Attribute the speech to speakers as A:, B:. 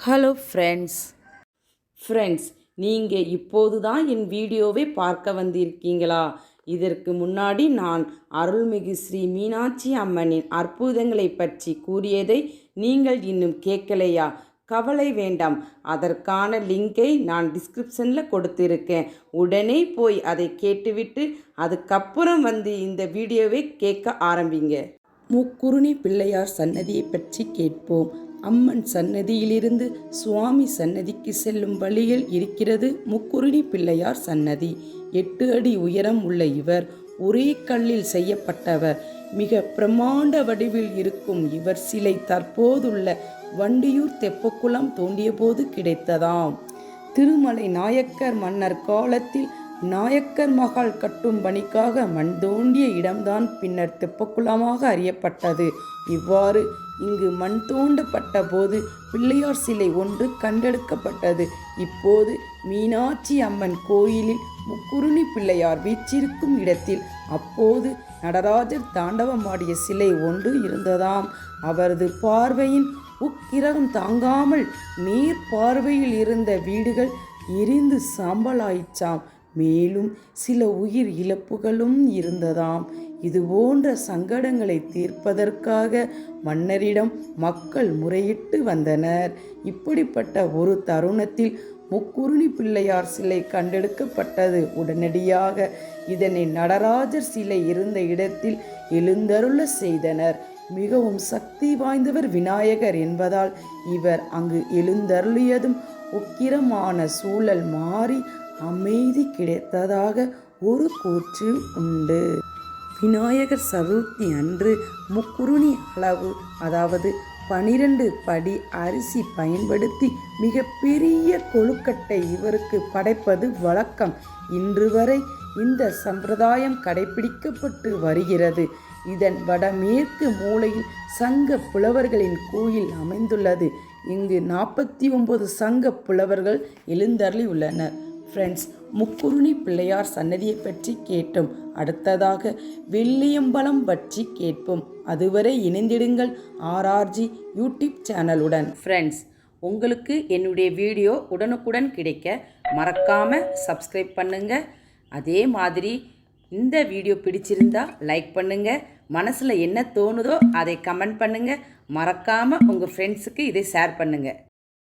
A: Hello friends நீங்கள் இப்போது தான் என் வீடியோவை பார்க்க வந்திருக்கீங்களா? இதற்கு முன்னாடி நான் அருள்மிகு ஸ்ரீ மீனாட்சி அம்மனின் அற்புதங்களை பற்றி கூறியதை நீங்கள் இன்னும் கேட்கலையா? கவலை வேண்டாம், அதற்கான லிங்கை நான் டிஸ்கிரிப்ஷனில் கொடுத்துருக்கேன். உடனே போய் அதை கேட்டுவிட்டு அதுக்கப்புறம் வந்து இந்த வீடியோவை கேட்க ஆரம்பிங்க. முக்குறுணி பிள்ளையார் சன்னதியை பற்றி கேட்போம். அம்மன் சன்னதியிலிருந்து சுவாமி சன்னதிக்கு செல்லும் வழியில் இருக்கிறது முக்குறுணி பிள்ளையார் சன்னதி. 8 அடி உயரம் உள்ள இவர் ஒரே கல்லில் செய்யப்பட்டவர். மிக பிரமாண்ட வடிவில் இருக்கும் இவர் சிலை தற்போதுள்ள வண்டியூர் தெப்பக்குளம் தோண்டிய போது கிடைத்ததாம். திருமலை நாயக்கர் மன்னர் காலத்தில் நாயக்கர் மகால் கட்டும் பணிக்காக மண் தோண்டிய இடம்தான் பின்னர் தெப்பக்குளமாக அறியப்பட்டது. இவ்வாறு இங்கு மண் தோண்டப்பட்ட போது பிள்ளையார் சிலை ஒன்று கண்டெடுக்கப்பட்டது. இப்போது மீனாட்சி அம்மன் கோயிலில் முக்குறுணி பிள்ளையார் வீற்றிருக்கும் இடத்தில் அப்போது நடராஜர் தாண்டவமாடிய சிலை ஒன்று இருந்ததாம். அவரது பார்வையின் உக்கிரகம் தாங்காமல் நேர் பார்வையில் இருந்த வீடுகள் எரிந்து சாம்பலாயிற்றாம். மேலும் சில உயிர் இழப்புகளும் இருந்ததாம். இதுபோன்ற சங்கடங்களை தீர்ப்பதற்காக மன்னரிடம் மக்கள் முறையிட்டு வந்தனர். இப்படிப்பட்ட ஒரு தருணத்தில் முக்குறுணி பிள்ளையார் சிலை கண்டெடுக்கப்பட்டது. உடனடியாக இதனை நடராஜர் சிலை இருந்த இடத்தில் எழுந்தருள செய்தனர். மிகவும் சக்தி வாய்ந்தவர் விநாயகர் என்பதால் இவர் அங்கு எழுந்தருளியதும் உக்கிரமான சூழல் மாறி அமைதி கிடைத்ததாக ஒரு கூற்று உண்டு. விநாயகர் சதுர்த்தி அன்று முக்குறுணி அளவு, அதாவது 12 படி அரிசி பயன்படுத்தி மிகப்பெரிய கொழுக்கட்டை இவருக்கு படைப்பது வழக்கம். இன்று வரை இந்த சம்பிரதாயம் கடைபிடிக்கப்பட்டு வருகிறது. இதன் வடமேற்கு மூலையில் சங்க புலவர்களின் கோயில் அமைந்துள்ளது. இங்கு 49 சங்க புலவர்கள் எழுந்தருளி உள்ளனர். ஃப்ரெண்ட்ஸ், முக்குறுணி பிள்ளையார் சன்னதியை பற்றி கேட்டோம். அடுத்ததாக வெள்ளியம்பலம் பற்றி கேட்போம். அதுவரை இணைந்திடுங்கள் RRG யூடியூப் சேனலுடன். ஃப்ரெண்ட்ஸ், உங்களுக்கு என்னுடைய வீடியோ உடனுக்குடன் கிடைக்க மறக்காமல் சப்ஸ்கிரைப் பண்ணுங்கள். அதே மாதிரி இந்த வீடியோ பிடிச்சிருந்தா லைக் பண்ணுங்கள். மனசில் என்ன தோணுதோ அதை கமெண்ட் பண்ணுங்கள். மறக்காமல் உங்கள் ஃப்ரெண்ட்ஸுக்கு இதை ஷேர் பண்ணுங்கள்.